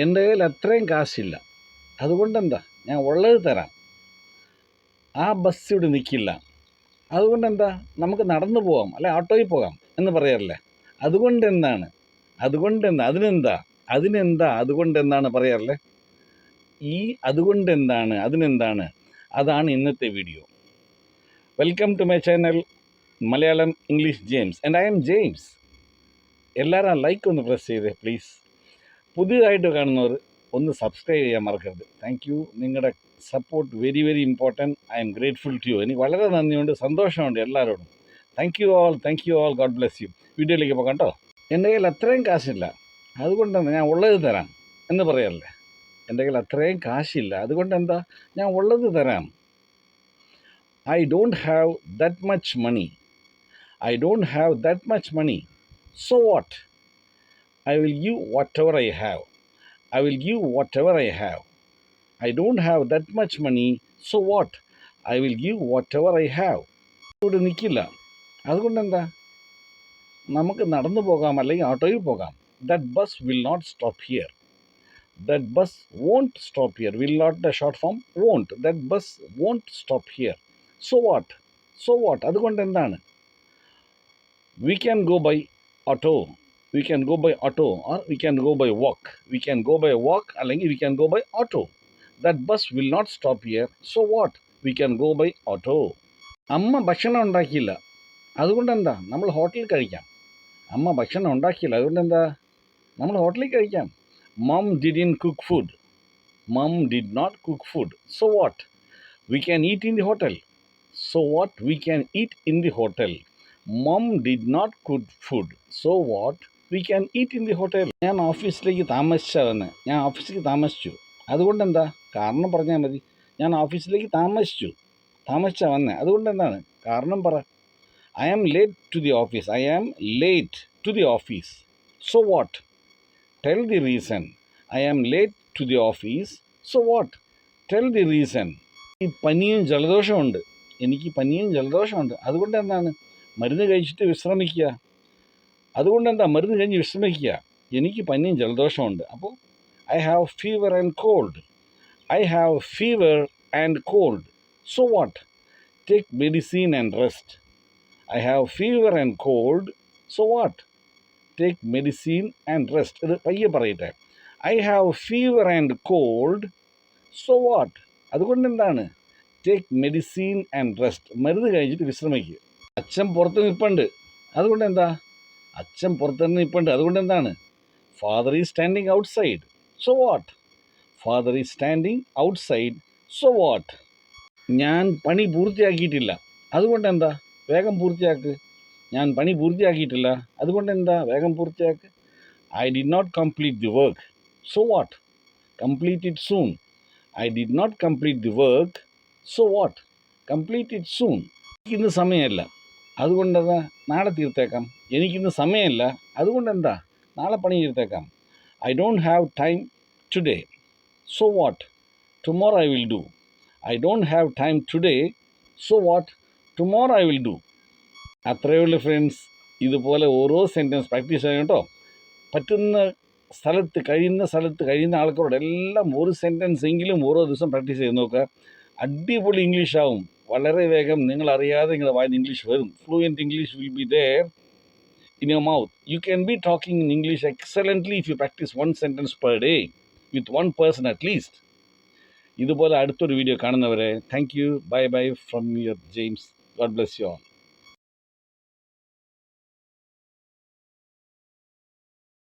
എൻ്റെ കയ്യിൽ അത്രയും കാശില്ല, അതുകൊണ്ടെന്താ ഞാൻ ഉള്ളത് തരാം. ആ ബസ് ഇവിടെ നിൽക്കില്ല, അതുകൊണ്ടെന്താ നമുക്ക് നടന്നു പോകാം, അല്ലെ ഓട്ടോയിൽ പോകാം എന്ന് പറയാറില്ലേ. അതുകൊണ്ടെന്താണ്, അതിനെന്താ അതുകൊണ്ടെന്താണ് പറയാറില്ലേ. ഈ അതിനെന്താണ് അതാണ് ഇന്നത്തെ video. Welcome to my channel Malayalam English James and I'm James. എല്ലാവരും ലൈക്ക് ഒന്ന് പ്രസ് ചെയ്തേ പ്ലീസ്. പുതിയതായിട്ട് കാണുന്നവർ ഒന്ന് സബ്സ്ക്രൈബ് ചെയ്യാൻ മറക്കരുത്. Thank you. നിങ്ങളുടെ support very very important. I'm grateful to you. എനിക്ക് വളരെ നന്ദിയുണ്ട്, സന്തോഷമുണ്ട് എല്ലാവരോടും. Thank you all. God bless you. വീഡിയോയിലേക്ക് പോകാം കേട്ടോ. എൻ്റെ കയ്യിൽ അത്രയും കാശില്ല, അതുകൊണ്ടെന്താ ഞാൻ ഉള്ളത് തരാം എന്ന് പറയാറില്ലേ. എൻ്റെ കയ്യിൽ അത്രയും കാശില്ല, അതുകൊണ്ടെന്താ ഞാൻ ഉള്ളത് തരാം. I don't have that much money. So what? I will give whatever I have. I don't have that much money, so what? I will give whatever I have. ഇവിടെ നിൽക്കില്ല, അതുകൊണ്ടെന്താ നമുക്ക് നടന്നു പോകാം, അല്ലെങ്കിൽ ഓട്ടോയിൽ പോകാം. That bus will not stop here. That bus won't stop here. Will not the short form won't. That bus won't stop here. So what? അതുകൊണ്ടെന്താണ്? We can go by auto. or we can go by walk, അല്ലെങ്കിൽ we can go by auto. That bus will not stop here, so what? We can go by auto. അമ്മ ഭക്ഷണം ഉണ്ടാക്കിയില്ല, അതുകൊണ്ടെന്താ നമ്മൾ ഹോട്ടലിൽ കഴിക്കാം. അമ്മ ഭക്ഷണം ഉണ്ടാക്കിയില്ല, അതുകൊണ്ടെന്താ നമ്മൾ ഹോട്ടലിൽ കഴിക്കാം. Mom didn't cook food. Mom did not cook food. So what? We can eat in the hotel. So what? We can eat in the hotel. Mom did not cook food. So what? We can eat in the hotel. ഞാൻ ഓഫീസിലേക്ക് താമസിച്ചു, അതുകൊണ്ടെന്താ കാരണം പറഞ്ഞാൽ മതി. ഞാൻ ഓഫീസിലേക്ക് താമസിച്ചാ വന്നേ, അതുകൊണ്ടെന്താണ് കാരണം പറ. I am late to the office. So what? Tell the reason. I am late to the office. So what? Tell the reason. എനിക്ക് പനിയും ജലദോഷമുണ്ട്, അതുകൊണ്ടെന്താണ് മരുന്ന് കഴിച്ചിട്ട് വിശ്രമിക്കുക. മരുന്ന് കഴിഞ്ഞ് വിശ്രമിക്കുക. എനിക്ക് പനിയും ജലദോഷമുണ്ട്, അപ്പോൾ I have fever and cold. So what? Take medicine and rest. I have fever and cold. So what? Take medicine and rest. ഇത് പയ്യെ പറയട്ടെ. I have fever and cold. So what? അതുകൊണ്ടെന്താണ് ടേക്ക് മെഡിസിൻ ആൻഡ് റെസ്റ്റ്. മരുന്ന് കഴിച്ചിട്ട് വിശ്രമിക്കുക. അച്ഛൻ പുറത്ത് നിൽപ്പുണ്ട്, അതുകൊണ്ടെന്താണ് father is standing outside. So what? Father is standing outside. So what? ഞാൻ പണി പൂർത്തിയാക്കിയിട്ടില്ല, അതുകൊണ്ടെന്താ വേഗം പൂർത്തിയാക്ക്. ഞാൻ പണി പൂർത്തിയാക്കിയിട്ടില്ല, അതുകൊണ്ടെന്താ വേഗം പൂർത്തിയാക്ക്. I did not complete the work. So what? Complete it soon. I did not complete the work. So what? Complete it soon. എനിക്കിന്ന് സമയമില്ല, അതുകൊണ്ടെന്താ നാളെ തീർത്തേക്കാം. എനിക്കിന്ന് സമയമില്ല, അതുകൊണ്ടെന്താ നാളെ പണി തീർത്തേക്കാം. I don't have time today. So what? Tomorrow I will do. I don't have time today. So what? Tomorrow I will do. അത്രയേ ഉള്ളൂ friends. ഇതുപോലെ ഓരോ സെൻറ്റൻസ് പ്രാക്ടീസ് ചെയ്യണം കേട്ടോ. പറ്റുന്ന കഴിയുന്ന ആൾക്കാരോടെല്ലാം ഒരു സെൻറ്റൻസ് എങ്കിലും ഓരോ ദിവസം പ്രാക്ടീസ് ചെയ്ത് നോക്കുക. അടിപൊളി ഇംഗ്ലീഷ് ആവും. വളരെ വേഗം നിങ്ങൾ അറിയാതെ നിങ്ങളുടെ വായിൽ ഇംഗ്ലീഷ് വരും. Fluent English will be there in your mouth. You can be talking in English excellently if you practice one sentence per day with one person at least. ഇതുപോലെ അടുത്തൊരു വീഡിയോ കാണുന്നവരെ thank you. Bye from your James. God bless you all.